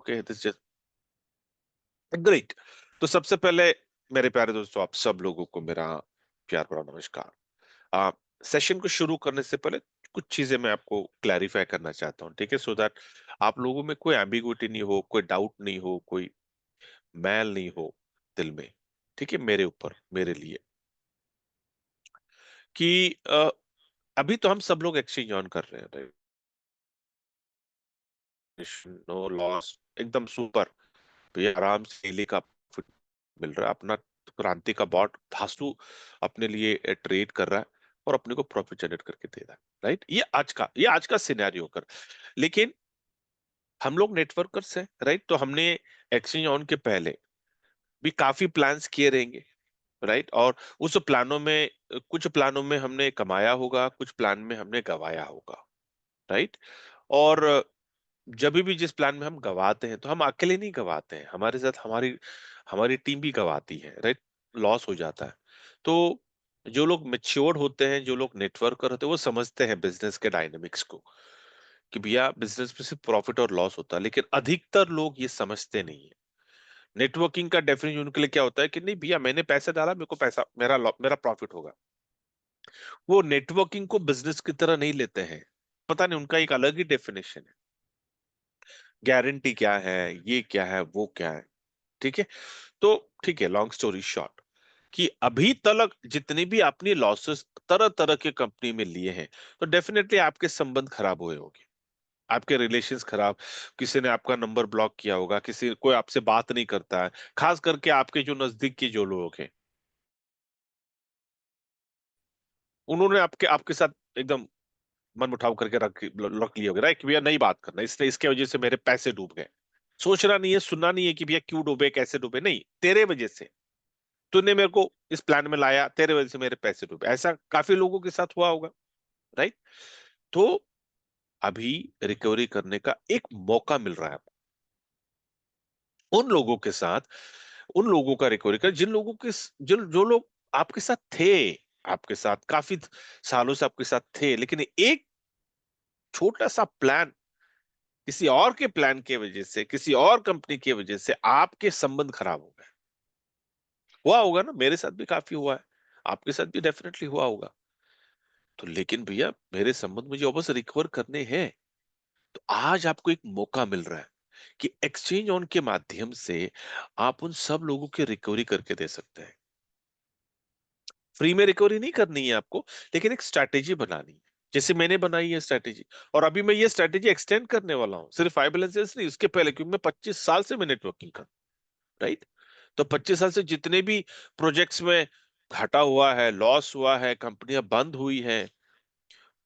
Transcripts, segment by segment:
Okay, this just great. तो सबसे पहले मेरे प्यारे दोस्तों, आप सब लोगों को मेरा प्यार भरा नमस्कार। आप सेशन को शुरू करने से पहले कुछ चीजें मैं आपको क्लैरिफाई करना चाहता हूँ, ठीक है, सो दैट आप लोगों में कोई एम्बिगुइटी नहीं हो, कोई डाउट नहीं हो, कोई मैल नहीं हो दिल में, ठीक है, मेरे ऊपर, मेरे लिए। कि अभी तो हम सब लोग एक्सचेंज ऑन कर रहे हैं, नो लॉस, एकदम सुपर, भैया आराम से डेली का प्रॉफिट मिल रहा है अपना। क्रांति का बॉट धासु अपने लिए ट्रेड कर रहा है और अपने को प्रॉफिट जनरेट करके दे रहा है, राइट। ये आज का सिनेरियो कर। लेकिन हम लोग नेटवर्कर्स हैं, राइट, तो हमने एक्सचेंज ऑन के पहले भी काफी प्लान्स किए रहेंगे, राइट। और उस प्लानों में, कुछ प्लानों में हमने कमाया होगा, कुछ प्लान में हमने गवाया होगा, राइट। और जब भी जिस प्लान में हम गवाते हैं तो हम अकेले नहीं गवाते हैं, हमारे साथ हमारी हमारी टीम भी गवाती है, राइट। लॉस हो जाता है। तो जो लोग मेच्योर्ड होते हैं, जो लोग नेटवर्कर होते हैं, वो समझते हैं बिजनेस के डायनेमिक्स को, कि भैया बिजनेस में सिर्फ प्रॉफिट और लॉस होता है। लेकिन अधिकतर लोग ये समझते नहीं है। नेटवर्किंग का डेफिनेशन उनके लिए क्या होता है कि नहीं भैया, मैंने पैसा डाला, मेरे को पैसा, मेरा प्रॉफिट होगा। वो नेटवर्किंग को बिजनेस की तरह नहीं लेते हैं। पता नहीं, उनका एक अलग ही डेफिनेशन है। गारंटी क्या है, ये क्या है, वो क्या है, ठीक है। तो ठीक है, लॉन्ग स्टोरी शॉर्ट, कि अभी तक जितनी भी आपने लॉसेस तरह तरह के कंपनी में लिए हैं, तो डेफिनेटली आपके संबंध खराब हुए होंगे, आपके रिलेशंस खराब, किसी ने आपका नंबर ब्लॉक किया होगा, किसी कोई आपसे बात नहीं करता है, खास करके आपके जो नजदीक के जो लोग हैं, उन्होंने आपके आपके साथ एकदम मन मुटाव करके रख लिए होगे, राइट, कि भैया नहीं बात करना, इसने इसके वजह से मेरे पैसे डूब गए। सोचना नहीं है, सुनना नहीं है कि भैया क्यों डूबे, कैसे डूबे, नहीं, तेरे वजह से, तूने मेरे को इस प्लान में लाया, तेरे वजह से मेरे पैसे डूबे। ऐसा काफी लोगों के साथ हुआ होगा, राइट। तो अभी रिकवरी करने का एक मौका मिल रहा है आपको। उन लोगों के साथ, उन लोगों का रिकवरी कर, जिन लोगों के, जो लोग आपके साथ थे, आपके साथ काफी सालों से आपके साथ थे, लेकिन एक छोटा सा प्लान, किसी और के प्लान की वजह से, किसी और कंपनी की वजह से आपके संबंध खराब हो गए। हुआ होगा ना, मेरे साथ भी काफी हुआ है, आपके साथ भी डेफिनेटली हुआ होगा। तो लेकिन भैया, मेरे संबंध मुझे वापस रिकवर करने हैं। तो आज आपको एक मौका मिल रहा है कि एक्सचेंज ऑन के माध्यम से आप उन सब लोगों की रिकवरी करके दे सकते हैं। फ्री में रिकवरी नहीं करनी है आपको, लेकिन एक स्ट्रैटेजी बनानी है, जैसे मैंने बनाई है स्ट्रैटेजी। और अभी मैं ये स्ट्रैटेजी एक्सटेंड करने वाला हूँ, सिर्फ आई बैलेंसेस नहीं, उसके पहले, क्योंकि मैं 25 साल से मैं नेटवर्किंग कर, राइट। तो 25 साल से जितने भी प्रोजेक्ट्स में घाटा हुआ है, लॉस हुआ है, कंपनियां बंद हुई है,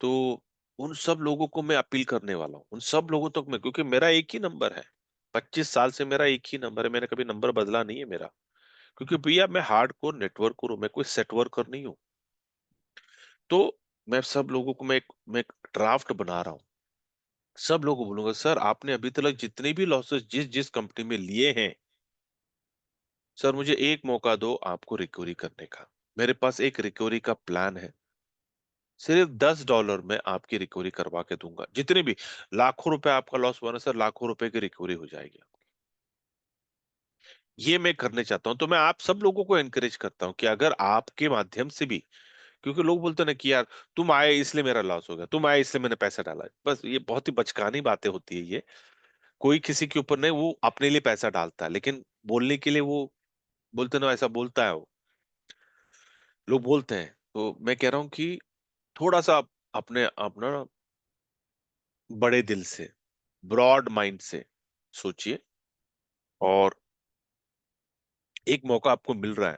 तो उन सब लोगों को मैं अपील करने वाला हूँ, उन सब लोगों तक मैं, क्योंकि मेरा एक ही नंबर है, 25 साल से मेरा एक ही नंबर है, मैंने कभी नंबर बदला नहीं है मेरा। क्योंकि भैया मैं हार्ड कोर नेटवर्कर हूँ, मैं कोई सेट वर्कर नहीं हूँ। तो मैं सब लोगों को, मैं एक ड्राफ्ट बना रहा हूँ, सब लोगों को बोलूंगा, सर आपने अभी तक जितने भी लॉसेस जिस जिस कंपनी में लिए हैं, सर मुझे एक मौका दो आपको रिकवरी करने का। मेरे पास एक रिकवरी का प्लान है, सिर्फ $10 में आपकी रिकवरी करवा के दूंगा। जितने भी लाखों रुपए आपका लॉस हुआ ना सर, लाखों रुपए की रिकवरी हो जाएगी। ये मैं करने चाहता हूं। तो मैं आप सब लोगों को एनकरेज करता हूं कि अगर आपके माध्यम से भी, क्योंकि लोग बोलते हैं ना कि यार तुम आए इसलिए मेरा लॉस हो गया, तुम आए इसलिए मैंने पैसा डाला, बस ये बहुत ही बचकानी बातें होती है ये। कोई किसी के ऊपर नहीं, वो अपने लिए पैसा डालता है, लेकिन बोलने के लिए वो बोलते ना, ऐसा बोलता है वो, लोग बोलते हैं। तो मैं कह रहा हूँ कि थोड़ा सा अपने अपना ना बड़े दिल से, ब्रॉड माइंड से सोचिए। और एक मौका आपको मिल रहा है,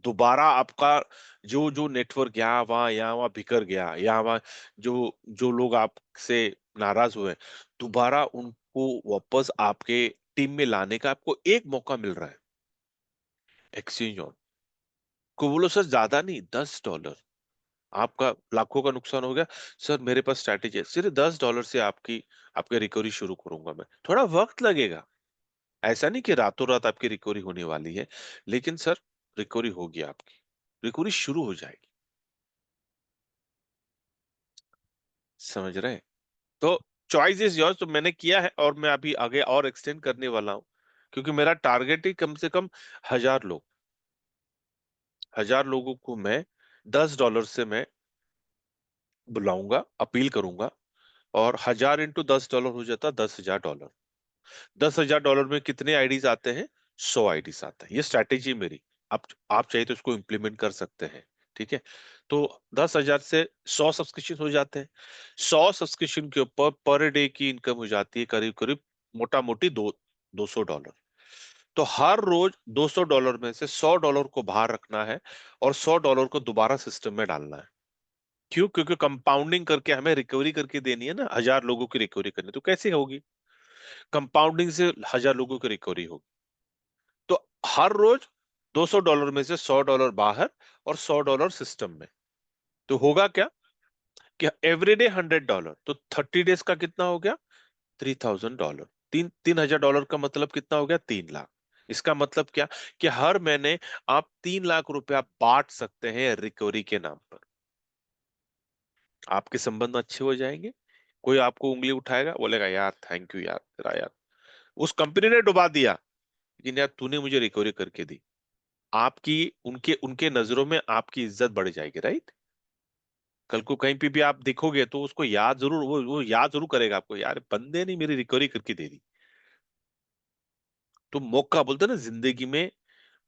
दोबारा आपका जो जो नेटवर्क यहाँ वहां बिखर गया, यहाँ वहां जो जो लोग आपसे नाराज हुए, दोबारा उनको वापस आपके टीम में लाने का आपको एक मौका मिल रहा है। एक्सचेंज ऑन को बोलो सर, ज्यादा नहीं, $10, आपका लाखों का नुकसान हो गया, सर मेरे पास स्ट्रैटेजी है, सिर्फ $10 से आपकी आपके रिकवरी शुरू करूंगा मैं। थोड़ा वक्त लगेगा, ऐसा नहीं कि रातों रात आपकी रिकवरी होने वाली है, लेकिन सर रिकवरी होगी, आपकी रिकवरी शुरू हो जाएगी। समझ रहे हैं? तो चॉइस इज योर्स। तो मैंने किया है और मैं अभी आगे और एक्सटेंड करने वाला हूँ, क्योंकि मेरा टारगेट ही कम से कम 1000 लोग, 1000 लोगों को मैं $10 से मैं बुलाऊंगा, अपील करूंगा। और 1000 × $10 हो जाता $10,000। $10,000 में कितने आईडीज आते हैं? 100 आईडीज आते हैं। ये स्ट्रैटेजी मेरी। आप चाहिए तो इसको इम्प्लीमेंट कर सकते हैं। ठीक है। तो 10,000 से 100 सब्सक्रिप्शन हो जाते हैं। 100 सब्सक्रिप्शन के ऊपर पर डे की इनकम हो जाती है करीब करीब मोटा मोटी $200। तो हर रोज $200 में से $100 को बाहर रखना है और $100 को दोबारा सिस्टम में डालना है। क्यों? क्योंकि कंपाउंडिंग करके हमें रिकवरी करके देनी है ना, 1000 लोगों की रिकवरी करनी है। तो कैसे होगी? कंपाउंडिंग से 1000 लोगों की रिकवरी होगी। तो हर रोज $200 में से $100 बाहर और $100 सिस्टम में। तो होगा क्या कि एवरीडे $100, तो 30 डेज का कितना हो गया? $3,000। तीन हजार डॉलर का मतलब कितना हो गया? 3 लाख। इसका मतलब क्या कि हर महीने आप 3 लाख रुपया बांट सकते हैं रिकवरी के नाम पर। आपके संबंध अच्छे हो जाएंगे। कोई आपको उंगली उठाएगा, बोलेगा यार थैंक यू यार तेरा यार, उस कंपनी ने डुबा दिया लेकिन यार तूने मुझे रिकवरी करके दी। आपकी उनके उनके नजरों में आपकी इज्जत बढ़ जाएगी, राइट? कल को कहीं पे भी आप देखोगे तो उसको याद जरूर, वो याद जरूर करेगा आपको, यार बंदे ने मेरी रिकवरी करके दे दी। तो मौका बोलते हैं ना, जिंदगी में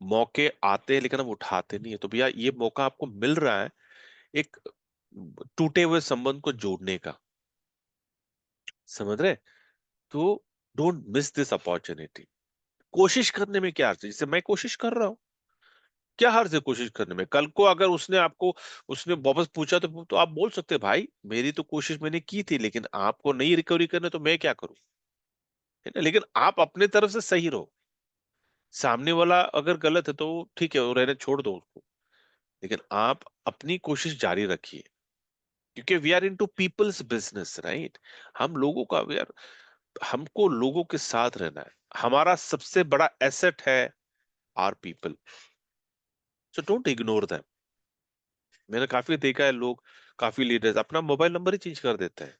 मौके आते हैं लेकिन हम उठाते नहीं है। तो भैया ये मौका आपको मिल रहा है एक टूटे हुए संबंध को जोड़ने का। समझ रहे? तो डोंट मिस दिस अपॉर्चुनिटी। कोशिश करने में क्या अर्थ है? जैसे मैं कोशिश कर रहा हूँ, क्या हर्ज है कोशिश करने में? कल को अगर उसने वापस पूछा तो आप बोल सकते हैं भाई मेरी तो कोशिश मैंने की थी लेकिन आपको नहीं रिकवरी करने, तो मैं क्या करूं? है ना? लेकिन आप अपने तरफ से सही रहो। सामने वाला अगर गलत है तो ठीक है, वो रहने छोड़ दो उसको। लेकिन आप अपनी कोशिश जारी रखिए, क्योंकि we are into people's business, right? हम लोगों का यार, हमको लोगों के साथ रहना है। हमारा सबसे बड़ा एसेट है our people. So don't ignore them. मैंने काफी देखा है, लोग काफी लीडर्स अपना मोबाइल नंबर ही चेंज कर देते हैं।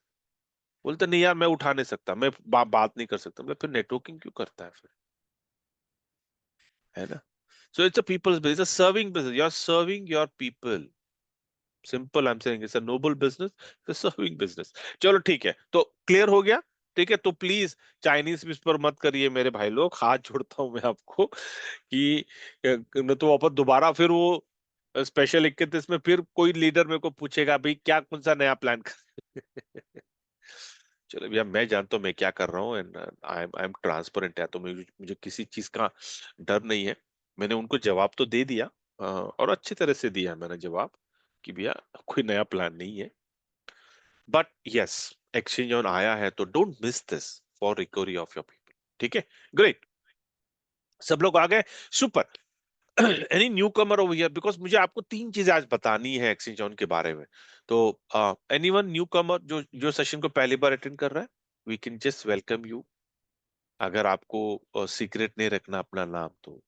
बोलते नहीं यार मैं उठा नहीं सकता, मैं बात नहीं कर सकता। मतलब फिर नेटवर्किंग क्यों करता है फिर? है ना? So it's a people's business, serving business, you are serving your people. Simple, I am saying it's a noble business, it's serving business. चलो ठीक है, तो क्लियर हो गया। ठीक है, तो प्लीज चाइनीज इस पर मत करिए मेरे भाई लोग, हाथ जोड़ता हूं मैं आपको कि न तो वापस दोबारा फिर वो स्पेशल 31 में फिर कोई लीडर मेरे को पूछेगा भाई क्या कौन सा नया प्लान कर चलो भैया, मैं जानता हूँ मैं क्या कर रहा हूँ एंड आई एम ट्रांसपेरेंट है, तो मुझे किसी चीज का डर नहीं है। मैंने उनको जवाब तो दे दिया, और अच्छी तरह से दिया मैंने जवाब कि भैया कोई नया प्लान नहीं है। बट यस, एक्सचेंज ऑन आया है तो don't miss this for recovery of your people. ठीक है, ग्रेट। सब लोग आ गए, super. Any new Qamar over here? Because मुझे आपको 3 चीजें आज बतानी है एक्सचेंज ऑन के बारे में। तो एनीवन न्यू कमर जो जो सेशन को पहली बार अटेंड कर रहा है, we can just welcome you. अगर आपको सीक्रेट नहीं रखना अपना नाम तो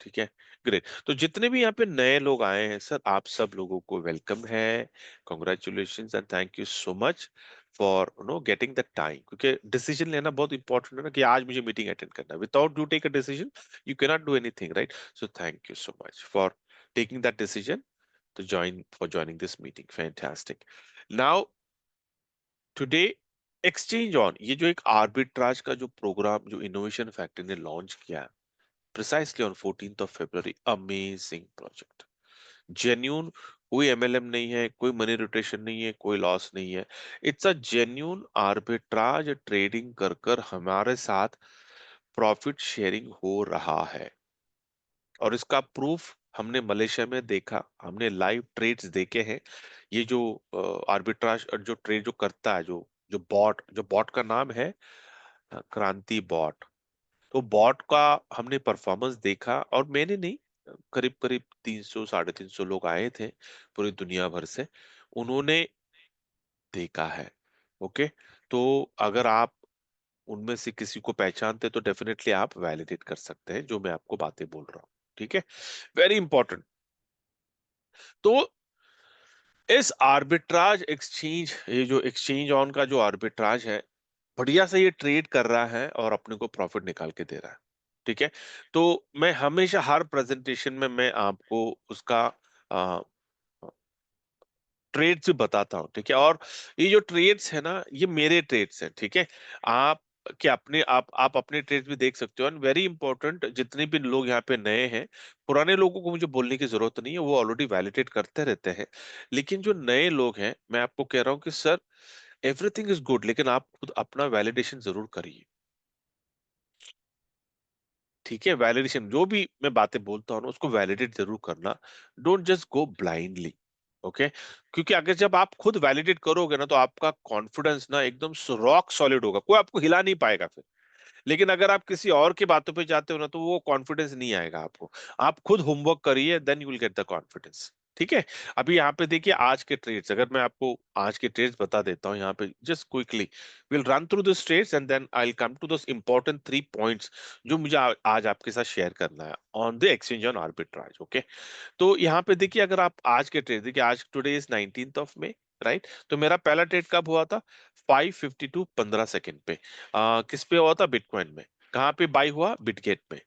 ठीक है, ग्रेट। तो जितने भी यहाँ पे नए लोग आए हैं सर, आप सब लोगों को वेलकम है। Congratulation and thank you so much for getting the time, क्योंकि डिसीजन लेना बहुत इंपॉर्टेंट है ना, कि आज मुझे मीटिंग अटेंड करना है। Without you take a decision you can not do anything, right? So thank you so much for taking that decision to joining this meeting. Fantastic. Now today exchange on, ये जो एक arbitrage का जो programme जो innovation factory ने launch किया precisely on 14th of February, amazing project, genuine. कोई MLM नहीं है, कोई मनी रोटेशन नहीं है, कोई लॉस नहीं है। It's a genuine arbitrage trading कर कर हमारे साथ प्रॉफिट शेयरिंग हो रहा है। और इसका प्रूफ हमने मलेशिया में देखा, हमने लाइव ट्रेड्स देखे हैं। ये जो आर्बिट्राज जो ट्रेड जो करता है, जो बॉट का नाम है क्रांति बॉट। तो बॉट का हमने परफॉर्मेंस देखा, और मैंने नहीं, करीब करीब 300 350 लोग आए थे पूरी दुनिया भर से, उन्होंने देखा है। ओके। तो अगर आप उनमें से किसी को पहचानते तो डेफिनेटली आप वैलिडेट कर सकते हैं जो मैं आपको बातें बोल रहा हूँ। ठीक है, वेरी इंपॉर्टेंट। तो इस आर्बिट्राज एक्सचेंज, ये जो एक्सचेंज ऑन का जो आर्बिट्राज है, बढ़िया से ये ट्रेड कर रहा है और अपने को प्रॉफिट निकाल के दे रहा है। ठीक है, तो मैं हमेशा हर प्रेजेंटेशन में मैं आपको उसका ट्रेड्स भी बताता हूँ। ठीक है, और ये जो ट्रेड्स है ना, ये मेरे ट्रेड्स हैं। ठीक है, आप क्या अपने आप अपने ट्रेड्स भी देख सकते हो। एंड वेरी इंपॉर्टेंट, जितने भी लोग यहाँ पे नए हैं, पुराने लोगों को मुझे बोलने की जरूरत नहीं है, वो ऑलरेडी वैलिडेट करते रहते हैं। लेकिन जो नए लोग हैं, मैं आपको कह रहा हूँ कि सर, एवरीथिंग इज गुड, लेकिन आप खुद अपना वैलिडेशन जरूर करिए। ठीक है, वैलिडेशन, जो भी मैं बातें बोलता हूँ ना, उसको वैलिडेट जरूर करना। Don't just go blindly. Okay, क्योंकि अगर जब आप खुद वैलिडेट करोगे ना, तो आपका कॉन्फिडेंस ना एकदम रॉक सॉलिड होगा, कोई आपको हिला नहीं पाएगा फिर। लेकिन अगर आप किसी और की बातों पे जाते हो ना, तो वो कॉन्फिडेंस नहीं आएगा आपको। आप खुद होमवर्क करिए, then you will get the confidence. ठीक है, अभी यहाँ पे देखिए आज के ट्रेड्स, अगर मैं आपको आज के ट्रेड्स बता देता हूँ यहाँ पे just quickly. Will run through the trades and then I will come to those important 3 points जो मुझे आज आपके साथ शेयर करना है on the exchange on arbitrage. Okay, तो यहाँ पे देखिए, अगर आप आज के ट्रेड देखिए, आज टुडे इज 19 मई, राइट? तो मेरा पहला ट्रेड कब हुआ था? 5:52 15 सेकंड पे। किस पे हुआ था? बिटकॉइन में। कहाँ पे बाई हुआ? बिटगेट में।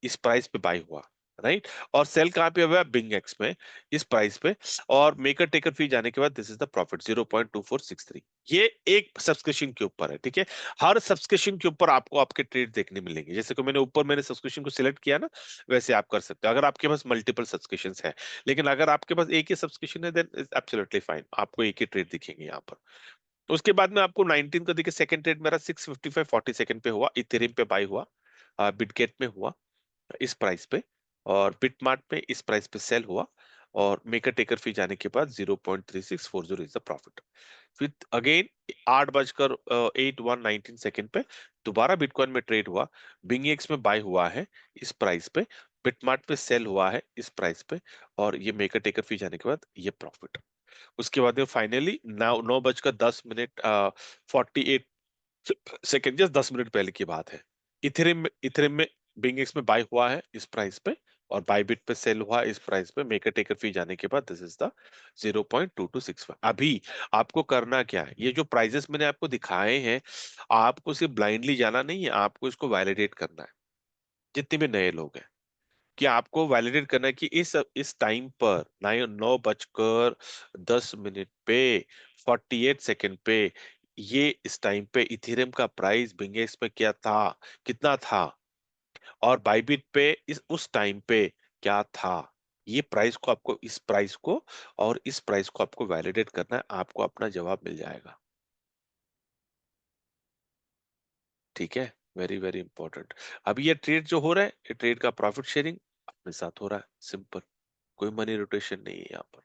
इस प्राइस पे बाई हुआ, राइट? और सेल कहाँ पे हुआ? बिंगेक्स में, इस प्राइस पे। और मेकर टेकर फी जाने के बाद दिस इज द प्रॉफिट 0.2463। ये एक सब्सक्रिप्शन के ऊपर है। ठीक है, हर सब्सक्रिप्शन के ऊपर आपको आपके ट्रेड देखने मिलेंगे। जैसे कि मैंने ऊपर मैंने सब्सक्रिप्शन को सिलेक्ट किया ना, वैसे आप कर सकते हो अगर आपके पास मल्टीपल सब्सक्रिप्शंस है। लेकिन अगर आपके पास एक ही सब्सक्रिप्शन है, देन इट्स एब्सोल्युटली फाइन, आपको एक ही ट्रेड दिखेंगे यहाँ पर। उसके बाद में आपको 19 का देखिए, सेकंड ट्रेड मेरा 6:55 40 सेकंड पे हुआ, इथेरियम पे बाय हुआ, बिटगेट में हुआ इस प्राइस पे, और बिटमार्ट पे इस प्राइस पे सेल हुआ। और मेकर टेकर फी जाने के बाद 0.3640 इज द प्रॉफिट। फिर अगेन 8:01 19 सेकंड पे दोबारा बिटकॉइन में ट्रेड हुआ, बिंगएक्स में बाय हुआ है इस प्राइस पे, बिटमार्ट पे सेल हुआ है इस प्राइस पे, और ये मेकर टेकर फी जाने के बाद ये प्रॉफिट। उसके बाद में फाइनली 9:10 48 सेकेंड, जस्ट 10 मिनट पहले की बात है, इथेरियम में बिंगेक्स में बाय हुआ है इस प्राइस पे, और बायबिट पे सेल हुआ इस प्राइस पे, मेकर टेकर फी जाने के बाद दिस इज द 0.2265। अभी आपको करना क्या है? ये जो प्राइजेस मैंने आपको दिखाए हैं, आपको सिर्फ ब्लाइंडली जाना नहीं है, आपको इसको वैलिडेट करना है। जितने भी नए लोग हैं, कि आपको वैलिडेट करना है कि इस टाइम पर 9:10 पे 48 सेकंड पे, ये इस टाइम पे इथेरियम का प्राइस बिंगेक्स पे क्या था, कितना था, और बाइबिट पे इस उस टाइम पे क्या था। ये प्राइस को आपको, इस प्राइस को और इस प्राइस को आपको वैलिडेट करना है, आपको अपना जवाब मिल जाएगा। ठीक है, वेरी वेरी इंपॉर्टेंट। अभी ये ट्रेड जो हो रहा है, ये ट्रेड का प्रॉफिट शेयरिंग अपने साथ हो रहा है, सिंपल। कोई मनी रोटेशन नहीं है यहाँ पर।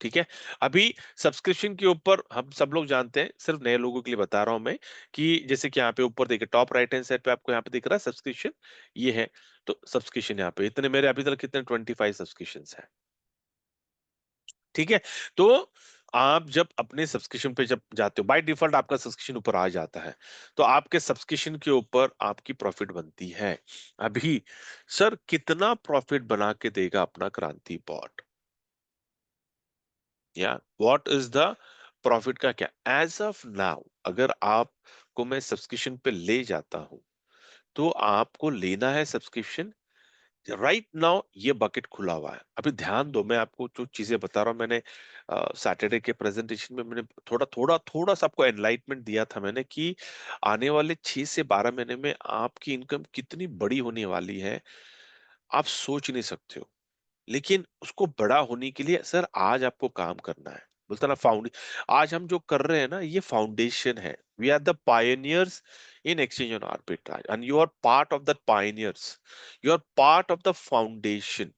ठीक है, अभी सब्सक्रिप्शन के ऊपर हम सब लोग जानते हैं, सिर्फ नए लोगों के लिए बता रहा हूं मैं, कि जैसे कि यहाँ पे ऊपर देखिए, टॉप राइट हैंड साइड पे आपको यहाँ पे दिख रहा है सब्सक्रिप्शन, ये है। तो सब्सक्रिप्शन यहाँ पे इतने मेरे अभी तक कितने 25 सब्सक्रिप्शन है। ठीक है, तो आप जब अपने सब्सक्रिप्शन पे जब जाते हो, बाय डिफॉल्ट आपका सब्सक्रिप्शन ऊपर आ जाता है, तो आपके सब्सक्रिप्शन के ऊपर आपकी प्रॉफिट बनती है। अभी सर, कितना प्रॉफिट बना के देगा अपना क्रांति बॉट? या व्हाट इज द प्रॉफिट का क्या? एज ऑफ नाउ, अगर आपको मैं सब्सक्रिप्शन पे ले जाता हूं, तो आपको लेना है सब्सक्रिप्शन। राइट नाउ ये बकेट खुला हुआ है। अभी ध्यान दो, मैं आपको जो चीजें बता रहा हूँ, मैंने सैटरडे के प्रेजेंटेशन में मैंने थोड़ा सा आपको एनलाइटमेंट दिया था मैंने, कि आने वाले 6 से 12 महीने में आपकी इनकम कितनी बड़ी होने वाली है, आप सोच नहीं सकते हो। लेकिन उसको बड़ा होने के लिए सर आज आपको काम करना है। बोलता ना, फाउंड आज हम जो कर रहे हैं ना, ये फाउंडेशन है। We are the pioneers in exchange on arbitrage, and you are part of the pioneers, you are part of the foundation.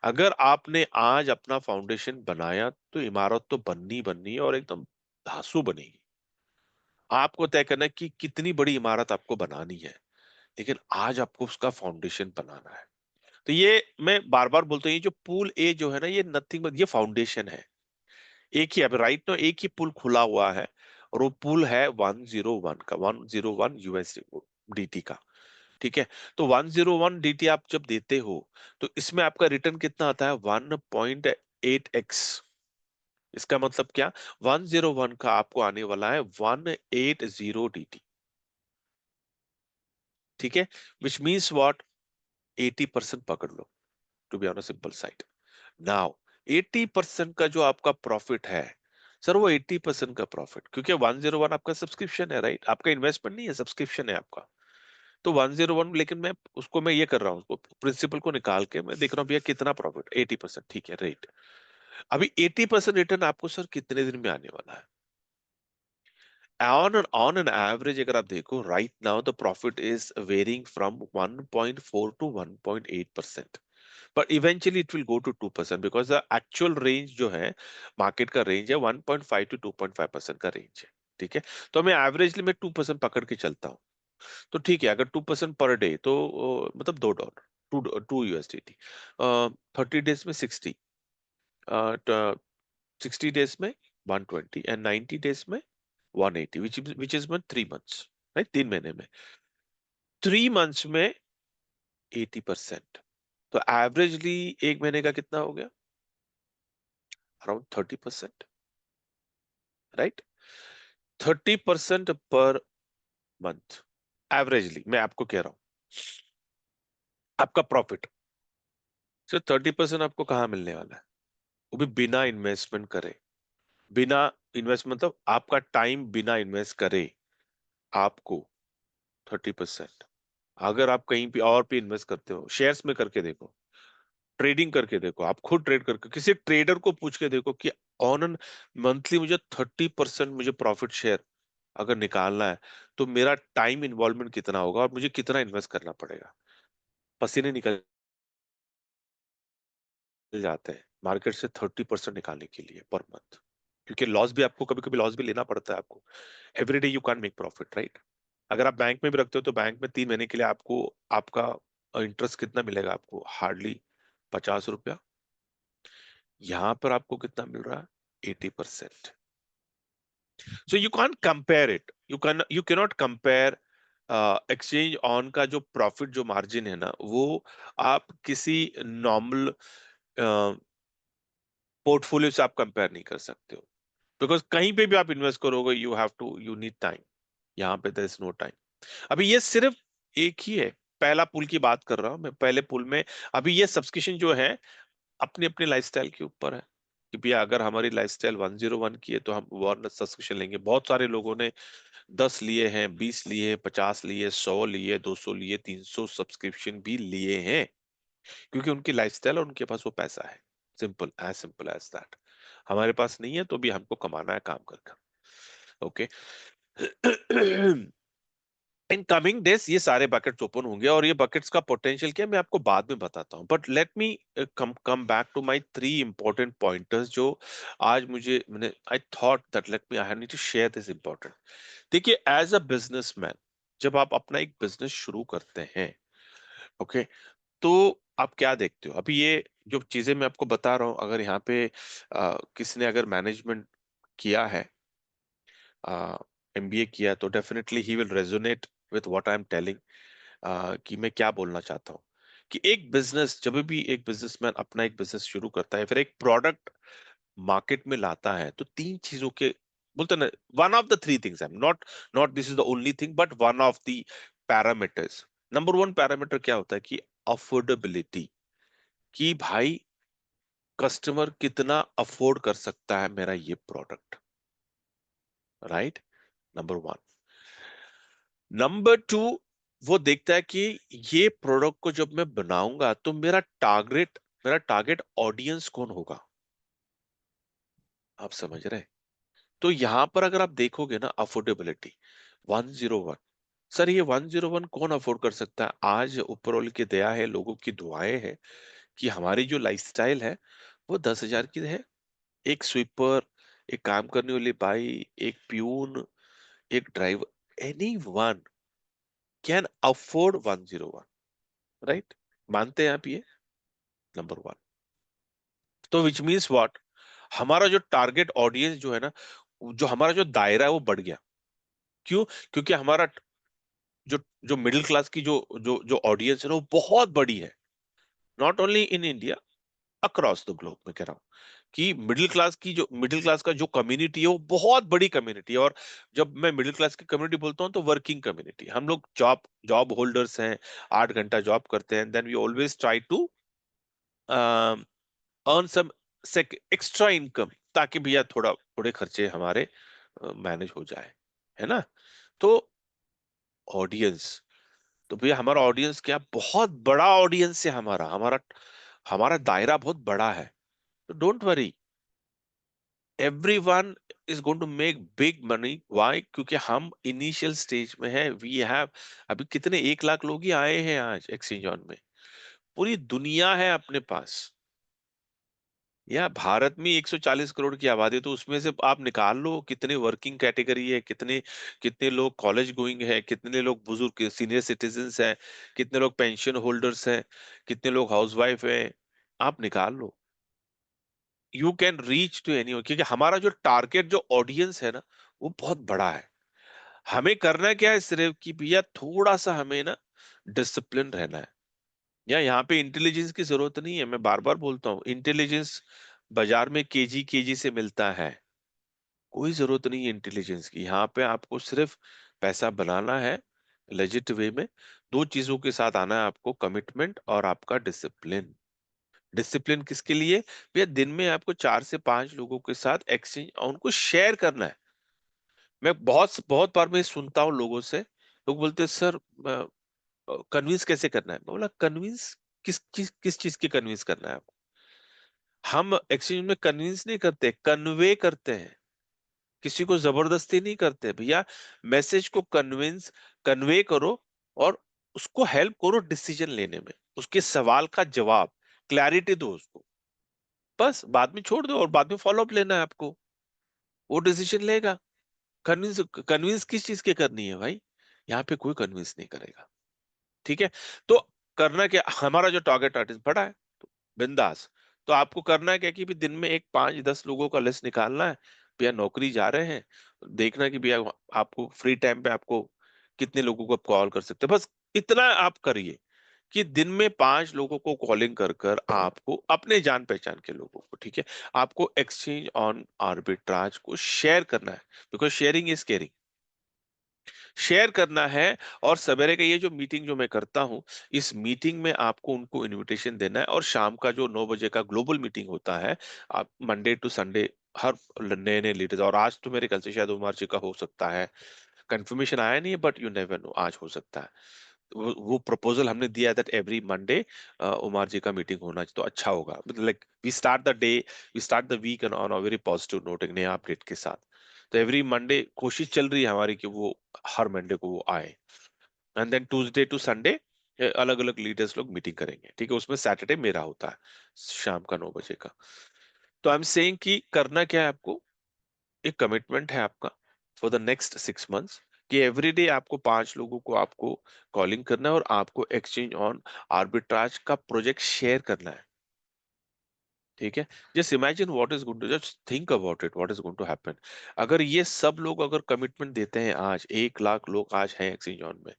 अगर आपने आज अपना फाउंडेशन बनाया, तो इमारत तो बननी बननी है, और एकदम धांसू बनेगी। आपको तय करना है कि कितनी बड़ी इमारत आपको बनानी है, लेकिन आज आपको उसका फाउंडेशन बनाना है। तो ये मैं बार बार बोलता हूँ, ये जो पूल ए जो है ना, ये नथिंग बट ये फाउंडेशन है। एक ही अब राइट नो, एक ही पुल खुला हुआ है, और वो पुल है 101 का, 101 यूएसडीटी का। ठीक है, तो 101 डीटी आप जब देते हो, तो इसमें आपका रिटर्न कितना आता है? 1.8x। इसका मतलब क्या, 101 का आपको आने वाला है 180 dt, ठीक है, विच मीन्स व्हाट, 80% पकड़ लो, to be on a simple side. Now 80% का जो आपका प्रॉफिट है, सर वो 80% का प्रॉफिट, क्योंकि 101 आपका सब्सक्रिप्शन है, राइट, आपका इन्वेस्टमेंट नहीं है, सब्सक्रिप्शन है आपका। तो 101, लेकिन मैं ये कर रहा हूँ, उसको प्रिंसिपल को निकाल के मैं देख रहा हूँ भैया कितना प्रॉफिट, 80%, ठीक है, राइट। अभी 80% रिटर्न आपको सर कितने दिन में आने वाला है? On an average अगर आप देखो, right now the profit is varying from 1.4 to 1.8%, but eventually it will go to 2% because the actual range जो है मार्केट का रेंज है 1.5 to 2.5% का रेंज है, ठीक है। तो मैं एवरेजली मैं 2% पकड़ के चलता हूँ, तो ठीक है, अगर 2% पर डे तो मतलब $2, टू यूएसडीटी, 30 डेज में 60, 60 डेज में 120 एंड 90 डेज में 180, विच इज में 3 मंथ्स, राइट, 3 महीने में, 3 मंथ्स में 80%, तो एवरेजली एक महीने का कितना हो गया, around 30%, right, 30% per month, averagely मैं आपको कह रहा हूं आपका प्रॉफिट। सिर्फ 30% आपको कहाँ मिलने वाला है, वो भी बिना इन्वेस्टमेंट करे, बिना इन्वेस्टमेंट मतलब आपका टाइम बिना इन्वेस्ट करे आपको 30%। अगर आप कहीं पे और पे इन्वेस्ट करते हो, शेयर्स में करके देखो, ट्रेडिंग करके देखो, आप खुद ट्रेड करके किसी ट्रेडर को पूछ के देखो कि ऑन एन मंथली मुझे 30% मुझे प्रॉफिट शेयर अगर निकालना है, तो मेरा टाइम इन्वॉल्वमेंट कितना होगा और मुझे कितना इन्वेस्ट करना पड़ेगा, पसीने निकल जाते हैं मार्केट से 30% निकालने के लिए पर मंथ, क्योंकि लॉस भी आपको कभी कभी लॉस भी लेना पड़ता है आपको, every day you can make profit, right. अगर आप बैंक में भी रखते हो तो बैंक में 3 महीने के लिए आपको आपका इंटरेस्ट कितना मिलेगा, आपको हार्डली 50 रुपया, यहां पर आपको कितना मिल रहा है, 80%। So you can compare it, you cannot compare exchange on का जो प्रॉफिट जो मार्जिन है ना, वो आप किसी नॉर्मल पोर्टफोलियो से आप कंपेयर नहीं कर सकते हो, बिकॉज कहीं पे भी आप इन्वेस्ट करोगे यू नीड टाइम, यहाँ पे देयर इज नो टाइम। अभी ये सिर्फ एक ही है, पहला पुल की बात कर रहा हूं मैं, पहले पुल में अभी ये सब्सक्रिप्शन जो है अपनी अपनी लाइफस्टाइल के ऊपर है, कि भैया अगर हमारी लाइफस्टाइल 101 की है तो हम वन सब्सक्रिप्शन लेंगे। बहुत सारे लोगों ने 10 लिए हैं, 20 लिए, 50 लिए, 100 लिए, 200 लिए, 300 सब्सक्रिप्शन भी लिए हैं, क्योंकि उनकी लाइफस्टाइल और उनके पास वो पैसा है, सिंपल एज दैट। हमारे पास नहीं है तो भी हमको कमाना है काम कर कर, ओके। इन कमिंग डेज ये सारे बकेट्स ओपन होंगे, और ये बकेट्स का पोटेंशियल क्या है मैं आपको बाद में बताता हूं, but let me come back to my 3 important pointers जो आज मैंने I thought that let me I need to share this important. देखिए, एज अ बिजनेसमैन जब आप अपना एक बिजनेस शुरू करते हैं, ओके, तो आप क्या देखते हो, अभी ये जो चीजें मैं आपको बता रहा हूँ, अगर यहाँ पे किसी ने अगर मैनेजमेंट किया है, एमबीए किया है, तो definitely he will resonate with what I am telling, कि मैं क्या बोलना चाहता हूँ, कि एक बिजनेस जब भी एक बिजनेसमैन अपना एक बिजनेस शुरू करता है, फिर एक प्रोडक्ट मार्केट में लाता है, तो तीन चीजों के बोलते हैं ना, one of the three things, not not this is the only thing but one of the parameters. Number one parameter क्या होता है कि अफोर्डेबिलिटी, कि भाई कस्टमर कितना अफोर्ड कर सकता है मेरा ये product, right, number one. Number two, वो देखता है कि ये प्रोडक्ट को जब मैं बनाऊंगा तो मेरा टारगेट ऑडियंस कौन होगा, आप समझ रहे हैं? तो यहां पर अगर आप देखोगे ना, अफोर्डेबिलिटी 101, सर ये 101 कौन अफोर्ड कर सकता है? आज ऊपर वाले की दया है, लोगों की दुआएं हैं, कि हमारी जो लाइफस्टाइल है वो 10,000 की है। एक स्वीपर, एक काम करने वाली बाई, एक प्यून, एक driver, any one can afford 101, right, मानते हैं आप ये? Number one. तो विच मीन्स व्हाट, हमारा जो टारगेट ऑडियंस जो है ना, जो हमारा जो दायरा है वो बढ़ गया। क्यों? क्योंकि हमारा जो जो मिडिल क्लास की जो जो जो ऑडियंस है ना, वो बहुत बड़ी है, not only in India, across the globe, मैं कह रहा हूँ कि मिडिल क्लास का जो कम्युनिटी है वो बहुत बड़ी कम्युनिटी है। और जब मैं मिडिल क्लास की कम्युनिटी बोलता हूँ तो वर्किंग कम्युनिटी, हम लोग जॉब जॉब होल्डर्स हैं, 8 घंटा जॉब करते हैं, then we always try to earn some extra income, ताकि भैया थोड़े खर्चे हमारे मैनेज हो जाए, है ना। तो ऑडियंस, तो भैया हमारा ऑडियंस क्या, बहुत बड़ा ऑडियंस है हमारा, हमारा दायरा बहुत बड़ा है। तो don't worry, everyone is going to make big money. Why? क्योंकि हम इनिशियल स्टेज में है, वी हैव, अभी कितने 1 लाख लोग ही आए हैं आज एक्सचेंज ऑन में, पूरी दुनिया है अपने पास। या भारत में 140 करोड़ की आबादी है, तो उसमें से आप निकाल लो कितने वर्किंग कैटेगरी है, कितने कितने लोग कॉलेज गोइंग है, कितने लोग बुजुर्ग सीनियर सिटीजन्स हैं, कितने लोग पेंशन होल्डर्स हैं, कितने लोग हाउसवाइफ हैं, आप निकाल लो। You can reach to any, क्योंकि हमारा जो टारगेट जो ऑडियंस है ना, वो बहुत बड़ा है। हमें करना क्या है सिर्फ कि भैया थोड़ा सा हमें ना डिसिप्लिन रहना है। या यहाँ पे इंटेलिजेंस की जरूरत नहीं है, मैं बार बार बोलता हूँ, इंटेलिजेंस बाजार में केजी केजी से मिलता है, कोई जरूरत नहीं है इंटेलिजेंस की। यहाँ पे आपको सिर्फ पैसा बनाना है लेजिट वे में। दो चीजों के साथ आना है आपको, कमिटमेंट और आपका डिसिप्लिन। डिसिप्लिन किसके लिए? भैया दिन में आपको 4 से 5 लोगों के साथ एक्सचेंज और उनको शेयर करना है। मैं बहुत बहुत बार मैं सुनता हूँ लोगों से, लोग बोलते हैं सर कन्विंस कैसे करना है। मैं बोला कन्विंस किस चीज की कन्विंस करना है आपको? हम एक्सचेंज में कन्विंस नहीं करते, कन्वे करते हैं, किसी को जबरदस्ती नहीं करते भैया। मैसेज को कन्वे करो, और उसको हेल्प करो डिसीजन लेने में, उसके सवाल का जवाब, क्लैरिटी दो उसको, बस बाद में छोड़ दो और बाद में फॉलो अप लेना है आपको, वो डिसीजन लेगा। कन्विंस कन्विंस किस चीज के करनी है भाई? यहाँ पे कोई कन्विंस नहीं करेगा, ठीक है। तो करना क्या, हमारा जो टारगेट आर्टिस्ट बड़ा है, तो बिंदास। तो आपको करना क्या कि भी दिन में एक 5-10 लोगों का लिस्ट निकालना है। भैया नौकरी जा रहे हैं, देखना कि भैया आपको फ्री टाइम पे आपको कितने लोगों को आप कॉल कर सकते हैं, बस इतना आप करिए कि दिन में 5 लोगों को कॉलिंग कर कर आपको अपने जान पहचान के लोगों को, ठीक है, आपको एक्सचेंज ऑन आर्बिट्राज को शेयर करना है, because sharing is caring, share करना है। और सवेरे का ये जो मीटिंग जो मैं करता हूँ, इस मीटिंग में आपको उनको इनविटेशन देना है, और शाम का जो 9 बजे का ग्लोबल मीटिंग होता है, आप मंडे टू संडे हर नए नए लीडर्स, और आज तो मेरे ख्याल से शायद उमर जी का हो सकता है, कंफर्मेशन आया नहीं है, बट यू नेवर नो, आज हो सकता है। वो प्रपोजल हमने दिया है that every Monday Umar ji का मीटिंग होना चाहिए, तो अच्छा होगा, like we start the day, we start the week on a very positive note, एक नया अपडेट के साथ। तो एवरी मंडे कोशिश चल रही है हमारी कि वो हर मंडे को वो आए, and then Tuesday to Sunday अलग अलग लीडर्स लोग मीटिंग करेंगे, ठीक है, उसमें सैटरडे मेरा होता है शाम का 9 बजे का। तो आई एम सेइंग कि करना क्या है आपको, एक कमिटमेंट है आपका फॉर द नेक्स्ट 6 मंथ्स, कि एवरीडे आपको 5 लोगों को आपको कॉलिंग करना है, और आपको एक्सचेंज ऑन आर्बिट्राज का प्रोजेक्ट शेयर करना है, ठीक है। Just imagine what is going to, just think about it, what is going to happen. अगर ये सब लोग अगर कमिटमेंट देते हैं, आज 1 लाख लोग आज हैं एक्सचेंज ऑन में,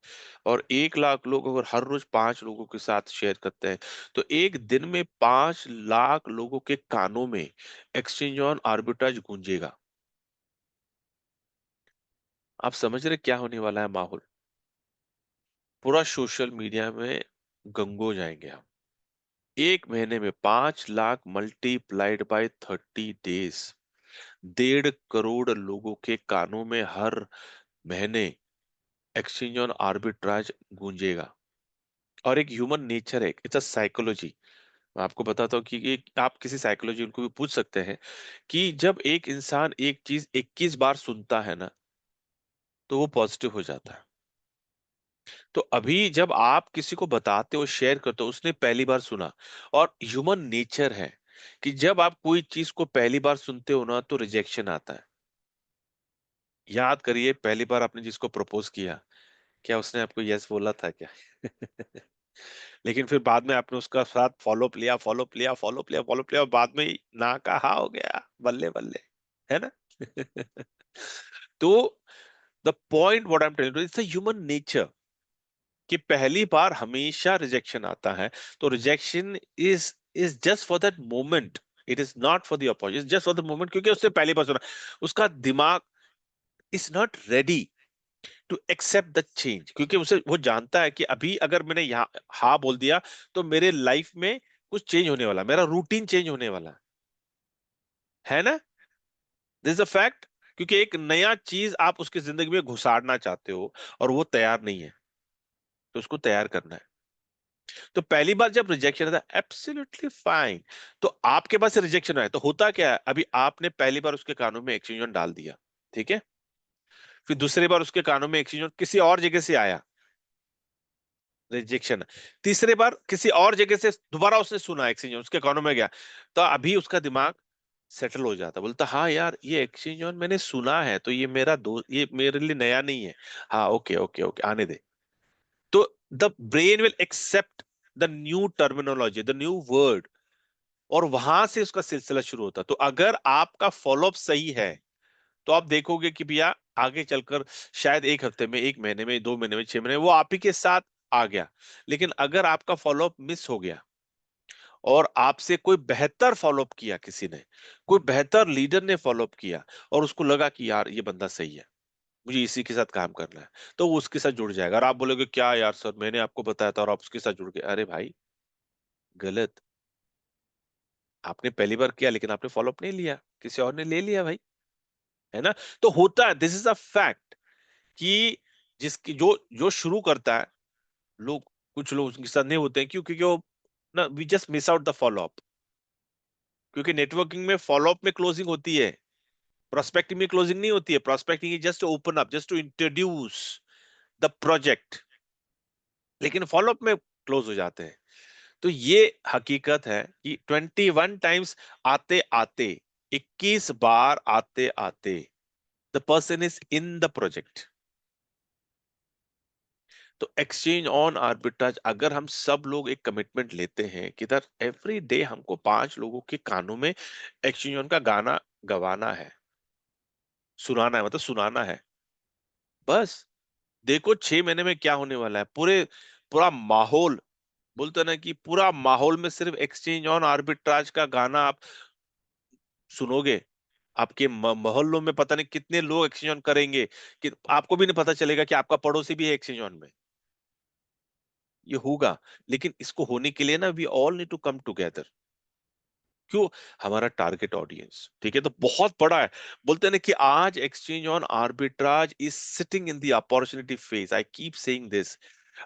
और 1 लाख लोग अगर हर रोज 5 लोगों के साथ शेयर करते हैं, तो एक दिन में 5 लाख लोगों के कानों में एक्सचेंज ऑन आर्बिट्राज गूंजेगा। आप समझ रहे क्या होने वाला है माहौल? पूरा सोशल मीडिया में गंगो जाएंगे हम। एक महीने में 5 lakh multiplied by 30 days, 1.5 crore लोगों के कानों में हर महीने एक्सचेंज ऑन आर्बिट्राज गूंजेगा। और एक ह्यूमन नेचर है, इट्स अ साइकोलॉजी। मैं आपको बताता हूँ कि आप किसी साइकोलॉजी उनको भी पूछ सकते हैं, कि जब एक इंसान एक चीज 21 बार सुनता है ना, तो वो पॉजिटिव हो जाता है। तो अभी जब आप किसी को बताते हो, शेयर करते हो, उसने पहली बार सुना, और ह्यूमन नेचर है कि जब आप कोई चीज को पहली बार सुनते हो ना, तो रिजेक्शन आता है। याद करिए पहली बार आपने जिसको प्रपोज किया, क्या उसने आपको यस बोला था क्या? लेकिन फिर बाद में आपने उसका साथ फॉलोअप लिया, फॉलोअप लिया, फॉलोअप लिया, फॉलोअप लिया, और बाद में ही ना कहा हो गया, बल्ले बल्ले, है ना? तो the point what I am telling you, it's a human nature कि पहली बार हमेशा रिजेक्शन आता है। तो rejection is is just for that moment, it is not for the opportunity, just for the moment, क्योंकि उससे पहली बार सुना, उसका दिमाग is not ready to accept the change, क्योंकि उसे वो जानता है कि अभी अगर मैंने यहाँ हाँ बोल दिया तो मेरे लाइफ में कुछ चेंज होने वाला, मेरा रूटीन चेंज होने वाला है ना। This is a fact. क्योंकि एक नया चीज आप उसकी जिंदगी में घुसाड़ना चाहते हो और वो तैयार नहीं है, तो उसको तैयार करना है। तो पहली बार जब रिजेक्शन आता है, एब्सोल्युटली फाइन। तो आपके पास रिजेक्शन आया तो होता क्या है, अभी आपने पहली बार उसके कानों में एक्सचेंज ऑन डाल दिया, ठीक है। फिर दूसरी बार उसके कानों में एक्सचेंज ऑन किसी और जगह से आया, रिजेक्शन। तीसरे बार किसी और जगह से दोबारा उसने सुना, एक्सचेंज ऑन उसके कानों में गया, तो अभी उसका दिमाग सेटल हो जाता, बोलता हाँ यार ये एक्सचेंज ऑन मैंने सुना है, तो ये मेरा दोस्त, ये मेरे लिए नया नहीं है। हाँ ओके ओके ओके, आने दे। तो the brain will accept the new terminology, the new word, और वहां से उसका सिलसिला शुरू होता है। तो अगर आपका फॉलोअप सही है तो आप देखोगे कि भैया आगे चलकर शायद एक हफ्ते में, एक महीने में, 2 महीने में, 6 महीने में वो आप ही के साथ आ गया। लेकिन अगर आपका फॉलोअप मिस हो गया और आपसे कोई बेहतर फॉलोअप किया, किसी ने, कोई बेहतर लीडर ने फॉलोअप किया और उसको लगा कि यार ये बंदा सही है, मुझे इसी के साथ काम करना है, तो वो उसके साथ जुड़ जाएगा। और आप बोलोगे क्या यार सर मैंने आपको बताया था और आप उसके साथ जुड़ गए, अरे भाई गलत। आपने पहली बार किया लेकिन आपने फॉलोअप नहीं लिया, किसी और ने ले लिया भाई, है ना। तो होता है, दिस इज अ फैक्ट, कि जिसकी जो जो शुरू करता है, लोग, कुछ लोग उसके साथ नहीं होते हैं, क्यों? क्योंकि वो ना, we just miss out the follow up. क्योंकि नेटवर्किंग में फॉलोअप में क्लोजिंग होती है, प्रोस्पेक्टिंग में क्लोजिंग नहीं होती है। Prospecting is just to open up, just to introduce the project, लेकिन फॉलोअप में क्लोज हो जाते हैं। तो ये हकीकत है कि 21 टाइम्स आते आते, 21 बार आते आते, the person is in the project. तो एक्सचेंज ऑन आर्बिट्राज, अगर हम सब लोग एक कमिटमेंट लेते हैं कि दर एवरी डे हमको 5 लोगों के कानों में एक्सचेंज ऑन का गाना गवाना है, सुनाना है, मतलब सुनाना है, बस देखो 6 महीने में क्या होने वाला है। पूरा माहौल, बोलते हैं ना कि पूरा माहौल में सिर्फ एक्सचेंज ऑन आर्बिट्राज का गाना आप सुनोगे। आपके मोहल्लों में पता नहीं कितने लोग एक्सचेंज ऑन करेंगे, कि आपको भी नहीं पता चलेगा कि आपका पड़ोसी भी है एक्सचेंज ऑन में। ये होगा, लेकिन इसको होने के लिए ना, we all need to come together. क्यों? हमारा टारगेट ऑडियंस, ठीक है, तो बहुत बड़ा है। बोलते हैं ना कि आज exchange on arbitrage is sitting in the opportunity phase. I keep saying this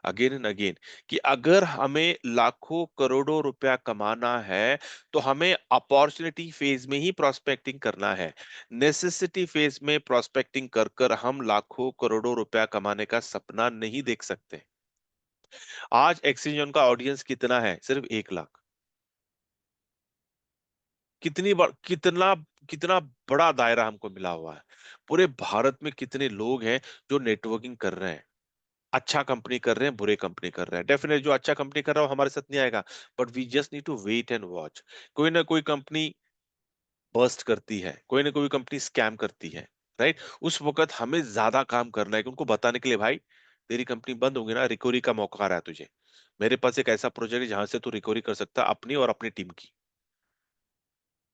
again and again, कि अगर हमें लाखों करोड़ों रुपया कमाना है तो हमें अपॉर्चुनिटी फेज में ही प्रोस्पेक्टिंग करना है। नेसेसिटी फेज में प्रोस्पेक्टिंग कर कर हम लाखों करोड़ों रुपया कमाने का सपना नहीं देख सकते। आज एक्सचेंज ऑन का ऑडियंस कितना है? सिर्फ 1 लाख। कितना कितना बड़ा दायरा हमको मिला हुआ है। पूरे भारत में कितने लोग हैं जो नेटवर्किंग कर रहे हैं, अच्छा कंपनी कर रहे हैं, बुरे कंपनी कर रहे हैं। डेफिनेटली जो अच्छा कंपनी कर रहा है वो हमारे साथ नहीं आएगा, but we just need to wait and watch. कोई ना कोई कंपनी बर्स्ट करती है, कोई ना कोई कंपनी स्कैम करती है, राइट। उस वक्त हमें ज्यादा काम करना है कि उनको बताने के लिए, भाई तेरी कंपनी बंद होगी ना, रिकवरी का मौका आ रहा है तुझे, मेरे पास एक ऐसा प्रोजेक्ट है जहां से तू रिकवरी कर सकता है अपनी और अपनी टीम की।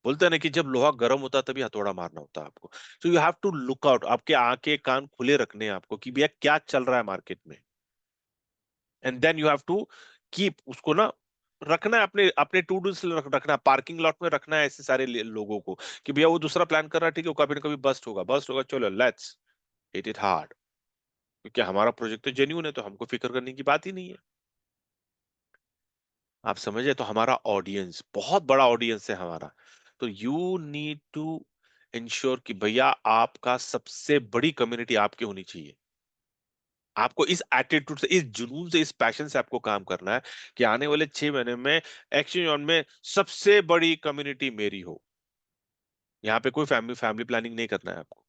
बोलते हैं ना कि जब लोहा गर्म होता है तभी हथौड़ा मारना होता है आपको। So you have to look out, आपके आंखें कान खुले रखने हैं आपको कि भैया क्या चल रहा है मार्केट में, and then you have to keep उसको ना, रखना है अपने अपने टू डू रखना है, पार्किंग लॉट में रखना है ऐसे सारे लोगों को, कि भैया वो दूसरा प्लान कर रहा है, ठीक है, वो कभी ना कभी बस्ट होगा, बस्ट होगा, चलो लेट्स हिट इट हार्ड, क्योंकि हमारा प्रोजेक्ट तो जेन्युइन है, तो हमको फिक्र करने की बात ही नहीं है। आप समझे? तो हमारा ऑडियंस बहुत बड़ा ऑडियंस है हमारा। तो यू नीड टू इंश्योर कि भैया आपका सबसे बड़ी कम्युनिटी आपकी होनी चाहिए। आपको इस एटीट्यूड से, इस जुनून से, इस पैशन से आपको काम करना है कि आने वाले 6 महीने में एक्सचेंज ऑन में सबसे बड़ी कम्युनिटी मेरी हो। यहाँ पे कोई फैमिली फैमिली प्लानिंग नहीं करना है आपको।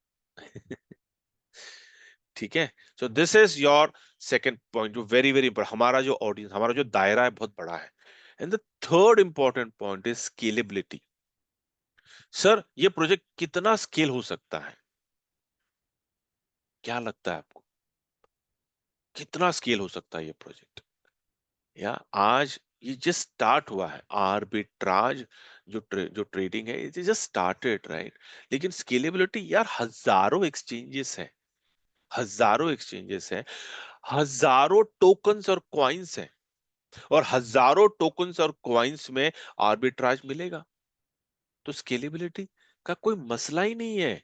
ठीक है। So this is your second point, जो वेरी वेरी, हमारा जो ऑडियंस, हमारा जो दायरा है बहुत बड़ा है। And the third important point is scalability. Sir ये प्रोजेक्ट कितना स्केल हो सकता है? क्या लगता है आपको, कितना स्केल हो सकता है ये प्रोजेक्ट? या आज ये जस्ट स्टार्ट हुआ है आर्बिट्राज, जो ट्रेडिंग है, इट जस्ट स्टार्टेड, राइट? लेकिन स्केलेबिलिटी यार, हजारों एक्सचेंजेस हैं, हजारों टोकन्स और कॉइन्स हैं, और हजारों टोकन्स और कॉइन्स में आर्बिट्राज मिलेगा। तो स्केलेबिलिटी का कोई मसला ही नहीं है।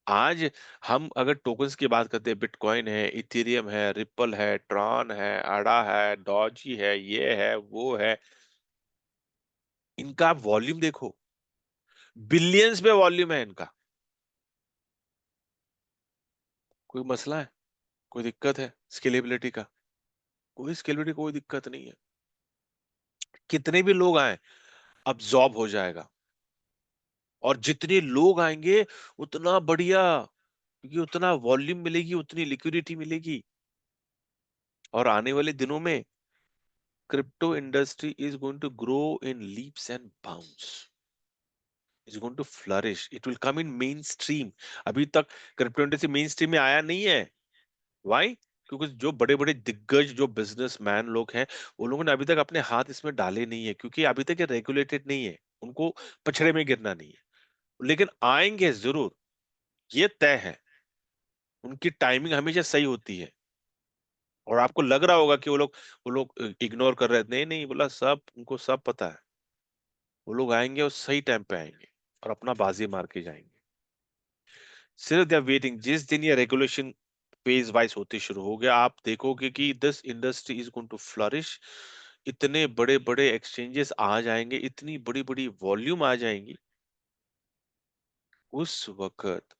आज हम अगर टोकन्स की बात करते हैं, बिटकॉइन है, इथेरियम है, रिपल है, ट्रॉन है, आडा है, डॉजी है, ये है, वो है, इनका आप वॉल्यूम देखो, बिलियंस में वॉल्यूम है इनका। कोई मसला है? कोई दिक्कत है स्केलेबिलिटी का? कोई स्केलेबिलिटी, कोई दिक्कत नहीं है। कितने भी लोग आए, अब्सॉर्ब हो जाएगा, और जितने लोग आएंगे उतना बढ़िया, क्योंकि उतना वॉल्यूम मिलेगी, उतनी लिक्विडिटी मिलेगी। और आने वाले दिनों में crypto industry is going to grow in leaps and bounds, is going to flourish, it will come in mainstream. अभी तक क्रिप्टो इंडस्ट्री मेन स्ट्रीम में आया नहीं है। व्हाई? क्योंकि जो बड़े बड़े दिग्गज, जो बिजनेसमैन लोग हैं, वो लोगों ने अभी तक अपने हाथ इसमें डाले नहीं है, क्योंकि अभी तक ये रेगुलेटेड नहीं है, उनको पछड़े में गिरना नहीं है। लेकिन आएंगे जरूर, ये तय है। उनकी टाइमिंग हमेशा सही होती है। और आपको लग रहा होगा कि वो लोग इग्नोर कर रहे हैं, नहीं नहीं, बोला सब, उनको सब पता है। वो लोग आएंगे और सही टाइम पे आएंगे, और अपना बाजी मार के जाएंगे। सिर्फ दे आर वेटिंग, जिस दिन ये रेगुलेशन फेज वाइज होते शुरू हो गया, आप देखोगे कि this industry is going to flourish. इतने बड़े बड़े एक्सचेंजेस आ जाएंगे, इतनी बड़ी बड़ी वॉल्यूम आ जाएंगी। उस वक्त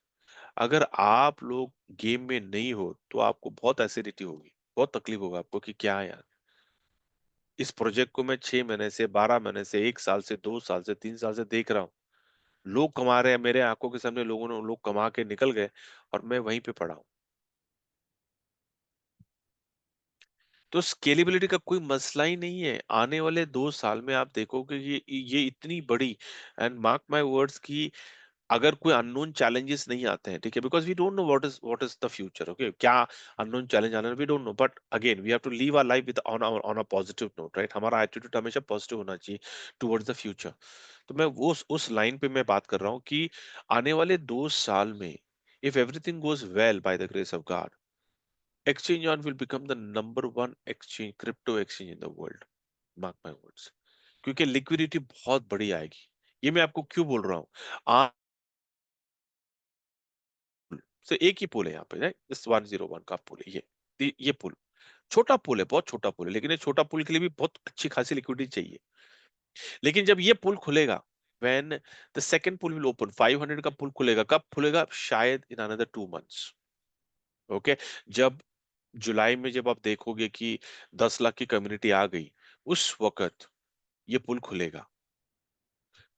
अगर आप लोग गेम में नहीं हो, तो आपको बहुत एसिडिटी होगी, बहुत तकलीफ होगा आपको कि क्या है यार, इस प्रोजेक्ट को मैं 6 महीने से, 12 महीने से, 1 साल से, 2 साल से, 3 साल से देख रहा हूँ। लोग कमा रहे हैं मेरे आंखों के सामने, लोग कमा के निकल गए, और मैं वहीं पे पड़ा हूँ। तो स्केलेबिलिटी का कोई मसला ही नहीं है। आने वाले 2 साल में आप देखोगे ये इतनी बड़ी, एंड मार्क माय वर्ड्स की, अगर कोई अननोन चैलेंजेस नहीं आते हैं, ठीक है, because we don't know what is the future, okay, क्या अननोन चैलेंज आने, we don't know, but again we have to live our life with on a positive note, right? हमारा एटीट्यूड हमेशा positive होना चाहिए टुवर्ड्स द फ्यूचर। तो मैं वो उस लाइन पे मैं बात कर रहा हूँ कि आने वाले 2 साल में, if everything goes well by the grace of God, exchange on will become the number one exchange, crypto exchange in the world, mark my words। क्योंकि लिक्विडिटी बहुत बड़ी आएगी। ये मैं आपको क्यों बोल रहा हूँ? आज से एक ही पुल है यहाँ पे, जस्ट 101 का पुल है ये पुल छोटा पुल है, बहुत छोटा पुल है, लेकिन ये छोटा पुल के लिए भी बहुत अच्छी खासी लिक्विडिटी चाहिए। लेकिन जब ये पुल खुलेगा, when the second pool will open, 500 का पुल खुलेगा, कब खुलेगा? शायद इन अनदर 2 मंथ्स, ओके। जब जुलाई में जब आप देखोगे कि 10 लाख की कम्युनिटी आ गई, उस वक्त ये पुल खुलेगा।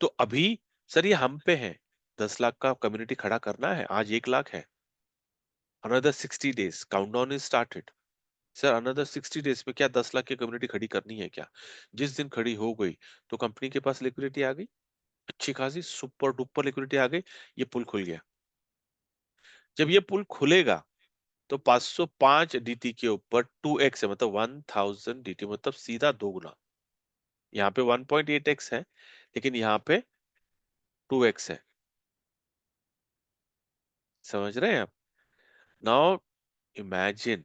तो अभी सर ये हम पे है, 10 लाख का कम्युनिटी खड़ा करना है, आज 1 लाख है। Another 60 days countdown is started. Sir another 60 days में क्या 10 लाख की कम्युनिटी खड़ी करनी है क्या? जिस दिन खड़ी हो गई, तो कंपनी के पास लिक्विडिटी आ गई, अच्छी खासी सुपर डुपर लिक्विडिटी आ गई, ये पुल खुल गया। जब ये पुल खुलेगा, तो 505 डीटी के ऊपर 2x है, मतलब 1000 डीटी, मतलब सीधा दोगुना। यहाँ पे 1.8x है, लेकिन यहाँ पे 2x है। समझ रहे हैं आप? नाउ इमेजिन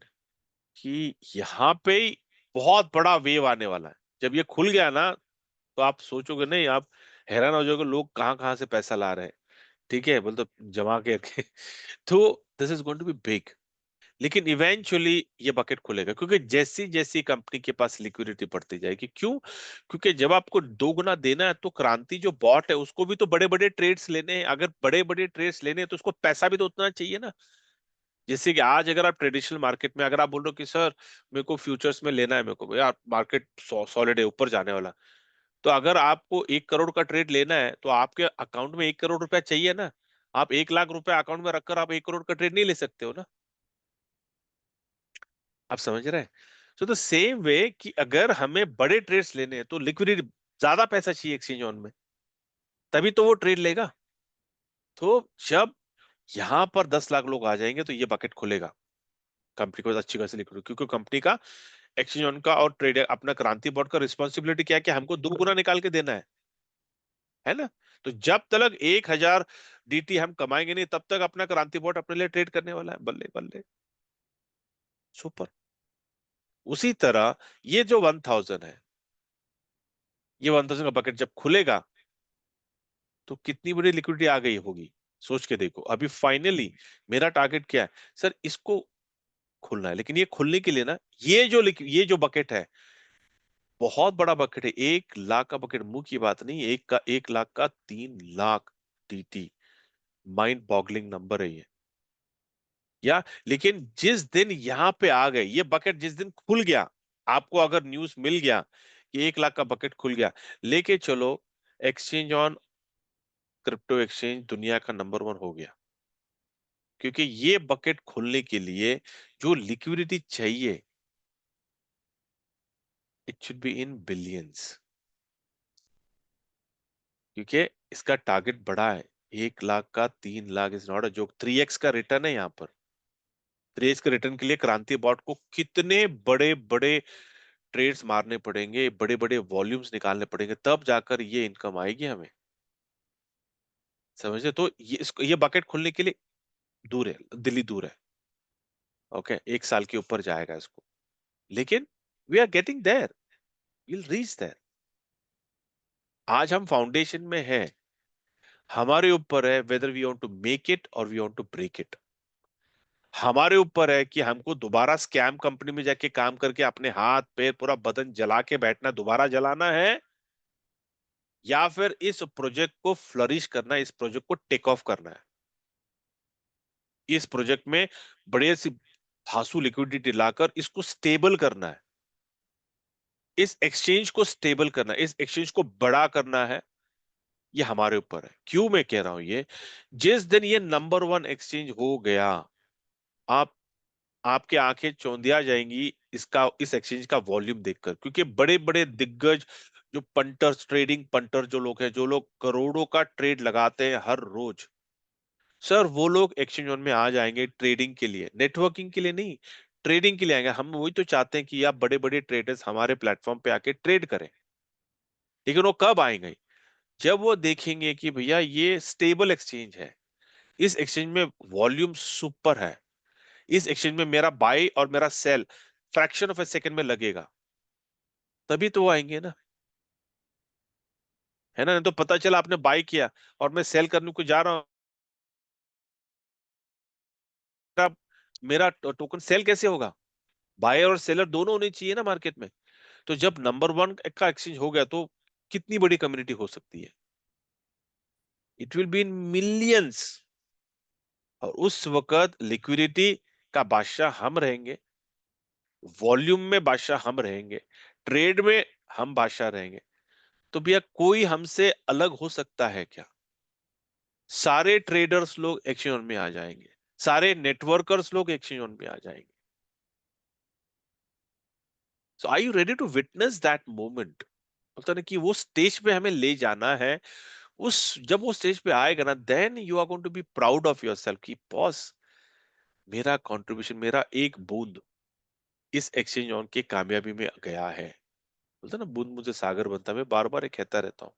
कि यहाँ पे ही बहुत बड़ा वेव आने वाला है। जब ये खुल गया ना, तो आप सोचोगे नहीं, आप हैरान हो जाओगे, लोग कहाँ कहाँ से पैसा ला रहे हैं, ठीक है, बोल तो जमा करके। तो this is going to be big. लेकिन इवेंचुअली ये बकेट खुलेगा, क्योंकि जैसी जैसी कंपनी के पास लिक्विडिटी बढ़ती जाएगी, क्यों? क्योंकि जब आपको दोगुना देना है, तो क्रांति जो बॉट है, उसको भी तो बड़े बड़े ट्रेड्स लेने हैं। अगर बड़े बड़े ट्रेड्स लेने हैं, तो उसको पैसा भी तो उतना चाहिए ना। जैसे कि आज अगर आप ट्रेडिशनल मार्केट में, अगर आप बोल रहे हो कि सर मेरे को फ्यूचर्स में लेना है, मेरे को यार मार्केट सॉलिड है, ऊपर जाने वाला, तो अगर आपको 1 करोड़ का ट्रेड लेना है, तो आपके अकाउंट में 1 करोड़ रुपया चाहिए ना। आप 1 लाख रुपया अकाउंट में रखकर आप 1 करोड़ का ट्रेड नहीं ले सकते हो ना। आप समझ रहे हैं? सो द सेम वे कि अगर हमें बड़े ट्रेड्स लेने हैं, तो लिक्विडिटी, ज्यादा पैसा चाहिए एक्सचेंज ऑन में, तभी तो वो ट्रेड लेगा। तो जब यहाँ पर 10 लाख लोग आ जाएंगे, तो ये बकेट खुलेगा, कंपनी को अच्छी खासी लिक्विडिटी, क्योंकि कंपनी का एक्सचेंज ऑन का और ट्रेड अपना क्रांति बॉट का रिस्पॉन्सिबिलिटी क्या है कि हमको 2 गुना निकाल के देना है ना। तो जब तक 1,000 डीटी हम कमाएंगे नहीं, तब तक अपना क्रांति बॉट अपने लिए ट्रेड करने वाला है। बल्ले बल्ले, सुपर। उसी तरह ये जो 1,000 है, ये 1,000 का बकेट जब खुलेगा तो कितनी बड़ी लिक्विडिटी आ गई होगी, सोच के देखो। अभी फाइनली मेरा टारगेट क्या है, सर इसको खुलना है। लेकिन ये खुलने के लिए ना, ये जो बकेट है, बहुत बड़ा बकेट है। 1 लाख का बकेट मुंह की बात नहीं, 1 लाख का 3 lakh TT. Mind boggling number है ये। या लेकिन जिस दिन यहां पे आ गए ये बकेट, जिस दिन खुल गया, आपको अगर न्यूज मिल गया कि 1 लाख का बकेट खुल गया, लेके चलो एक्सचेंज ऑन क्रिप्टो एक्सचेंज दुनिया का नंबर 1 हो गया। क्योंकि ये बकेट खुलने के लिए जो लिक्विडिटी चाहिए, it should be in billions. क्योंकि इसका टारगेट बड़ा है। 1 लाख का 3 lakh is not a joke. 3x का रिटर्न है यहाँ पर। 3x के रिटर्न के लिए क्रांति बॉट को कितने बड़े बड़े ट्रेड्स मारने पड़ेंगे, बड़े बड़े वॉल्यूम्स निकालने पड़ेंगे, तब जाकर ये इनकम आएगी हमें। समझे? तो ये बकेट खुलने के लिए दूर है, दिल्ली दूर है। ओके, 1 साल के ऊपर जाएगा इसको, लेकिन we are getting there, will reach there. आज हम फाउंडेशन में है, हमारे ऊपर है whether we want to make it और we want to break it. हमारे ऊपर है कि हमको दोबारा स्कैम कंपनी में जाके काम करके अपने हाथ पैर पूरा बदन जला के बैठना, दोबारा जलाना है, या फिर इस प्रोजेक्ट को फ्लरिश करना है, इस प्रोजेक्ट को टेक ऑफ करना है। इस प्रोजेक्ट में बड़े सी धांसू लिक्विडिटी लाकर इसको स्टेबल करना है, इस एक्सचेंज को स्टेबल करना है, इस एक्सचेंज को बड़ा करना है। ये हमारे ऊपर है। क्यों मैं कह रहा हूं ये? जिस दिन ये नंबर 1 एक्सचेंज हो गया, आप आपके आंखें चौंधिया जाएंगी इसका, इस एक्सचेंज का वॉल्यूम देखकर। क्योंकि बड़े बड़े दिग्गज जो पंटर्स, ट्रेडिंग पंटर जो लोग हैं, जो लोग करोड़ों का ट्रेड लगाते हैं हर रोज, सर वो लोग एक्सचेंज ऑन में आ जाएंगे ट्रेडिंग के लिए, नेटवर्किंग के लिए नहीं, ट्रेडिंग के लिए आएंगे। हम वही तो चाहते हैं कि आप बड़े बड़े ट्रेडर्स हमारे प्लेटफॉर्म पे आके ट्रेड करें। लेकिन वो कब आएंगे? जब वो देखेंगे कि भैया ये स्टेबल एक्सचेंज है, इस एक्सचेंज में वॉल्यूम सुपर है, इस एक्सचेंज में मेरा बाय और मेरा sell fraction of a second में लगेगा, तभी तो वो आएंगे ना। है ना? नहीं तो पता चला आपने बाय किया और मैं सेल करने को जा रहा हूँ, मेरा मेरा टोकन सेल कैसे होगा? बायर और सेलर दोनों होने चाहिए ना मार्केट में। तो जब नंबर 1 का एक्सचेंज हो गया तो कितनी बड़ी कम्युनिटी हो सकती है? It will be in millions. और उस वक्त लिक्विडिटी का बादशाह हम रहेंगे, वॉल्यूम में बादशाह हम रहेंगे, ट्रेड में हम बादशाह रहेंगे। तो भैया कोई हमसे अलग हो सकता है क्या? सारे ट्रेडर्स लोग एक्सचेंज ऑन में आ जाएंगे, सारे नेटवर्कर्स लोग एक्सचेंज ऑन में आ जाएंगे। So are you ready to witness that moment? बोलता ना कि वो स्टेज पे हमें ले जाना है। उस जब वो स्टेज पे आएगा ना, then you are going to be proud of yourself कि बॉस, मेरा कंट्रीब्यूशन, मेरा एक बूंद इस एक्सचेंज ऑन की कामयाबी में गया है। बोलते ना, बूंद मुझे सागर बनता है। मैं बार बार ये कहता रहता हूँ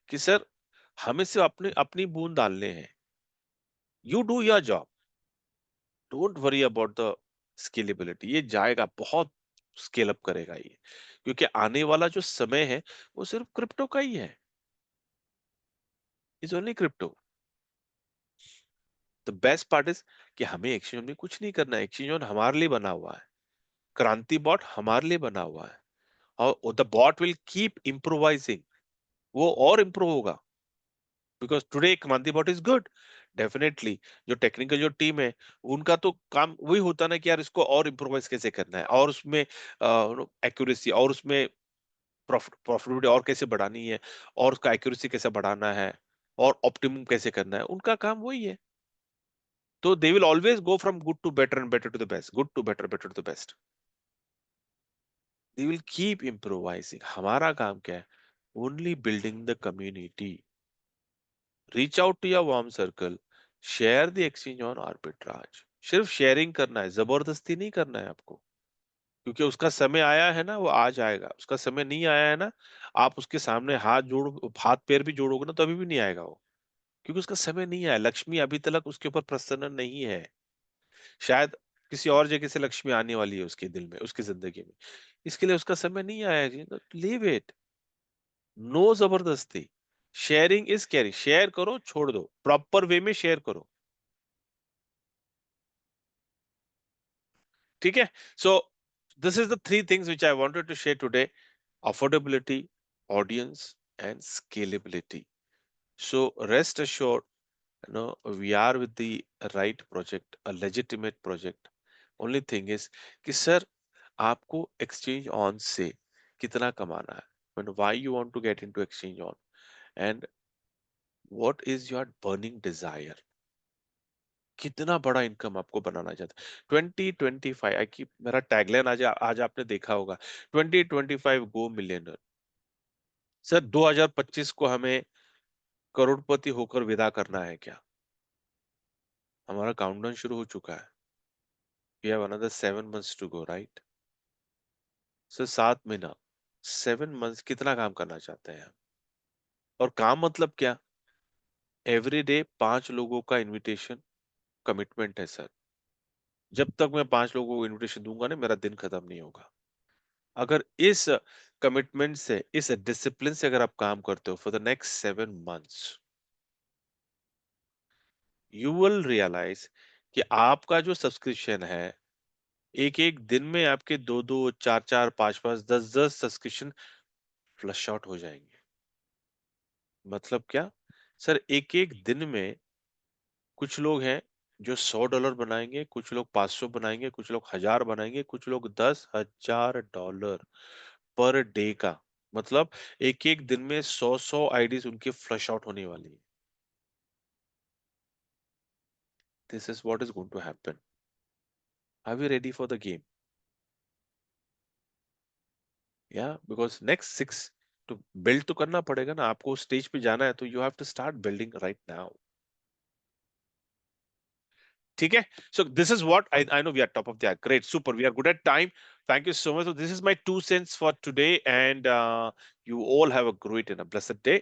कि सर, हमें सिर्फ अपने अपनी बूंद डालने हैं। You do your job, don't worry about the scalability. ये जाएगा, बहुत स्केल अप करेगा ये। क्योंकि आने वाला जो समय है वो सिर्फ क्रिप्टो का ही है। Is only crypto. The best part is कि हमें एक्सचेंज में कुछ नहीं करना है। एक्सचेंज ऑन हमारे लिए बना हुआ है, क्रांति बॉट हमारे लिए बना हुआ है, और the bot will keep improvising. वो और इम्प्रूव होगा। Because today Kranti bot is good, definitely. जो टेक्निकल जो टीम है, उनका तो काम वही होता है ना कि यार इसको और इम्प्रोवाइज कैसे करना है, और उसमें एक्यूरेसी, और उसमें प्रॉफिटेबिलिटी और कैसे बढ़ानी है, और उसका एक्यूरेसी कैसे बढ़ाना है, और ऑप्टिमम कैसे करना है। उनका काम वही है। तो they will always go from good to better and better to the best, good to better, better to the best. They will keep improvising. हमारा काम क्या है? Only building the community. Reach out to your warm circle, share the exchange on arbitrage. सिर्फ sharing करना है, जबरदस्ती नहीं करना है आपको। क्योंकि उसका समय आया है ना, वो आ जाएगा। उसका समय नहीं आया है ना, आप उसके सामने हाथ पैर भी जोड़ोगे ना, तो अभी भी नहीं आएगा वो, क्योंकि उसका समय नहीं आया। लक्ष्मी अभी तक उसके ऊपर प्रसन्न नहीं है। शायद किसी और जगह से लक्ष्मी आने वाली है उसके दिल में, उसकी जिंदगी में। इसके लिए उसका समय नहीं आया जी, तो लीव इट। नो जबरदस्ती। Sharing is caring. शेयर करो, छोड़ दो, प्रॉपर वे में शेयर करो। ठीक है? So this is the three things which I wanted to share today: affordability, audience and scalability. So rest assured, we are with the right project, a legitimate project. Only thing is कि sir आपको exchange on से कितना कमाना है? Why you want to get into exchange on? And what is your burning desire? कितना बड़ा income आपको बनाना चाहते हैं? 2025, आई कीप मेरा टैगलाइन आज आपने देखा होगा, 2025 गो मिलियनर। सर 2025 को हमें करोड़पति होकर विदा करना है क्या? हमारा काउंटडाउन शुरू हो चुका है। We have another 7 months to go, right? Sir 7 महीना, 7 मंथ्स कितना काम करना चाहते हैं आप? और काम मतलब क्या? एवरी डे 5 लोगों का इनविटेशन कमिटमेंट है सर। जब तक मैं 5 लोगों को इनविटेशन दूंगा ना, मेरा दिन खत्म नहीं होगा। अगर इस कमिटमेंट से, इस डिसिप्लिन से अगर आप काम करते हो for the next 7 months, you will realise कि आपका जो सब्सक्रिप्शन है, एक एक दिन में आपके दो दो, चार चार, पांच पांच, 10 10 सब्सक्रिप्शन फ्लश आउट हो जाएंगे। मतलब क्या? सर एक एक दिन में कुछ लोग हैं जो $100 बनाएंगे, कुछ लोग 500 बनाएंगे, कुछ लोग 1000 बनाएंगे, कुछ लोग $10,000 पर डे का। मतलब एक एक दिन में 100 आईडीज उनकी फ्लश आउट होने वाली है। This is what is going to happen. Are we ready for the game? या बिकॉज नेक्स्ट सिक्स तो बिल्ड तो करना पड़ेगा ना, आपको स्टेज पे जाना है, तो you have to start building right now. ठीक है? So this is what I know. We are top of the hour. Great, super. We are good at time. Thank you so much. So this is my 2 cents for today, and you all have a great and a blessed day.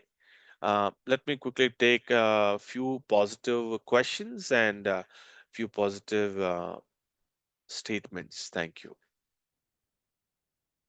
Let me quickly take a few positive questions and few positive statements. Thank you.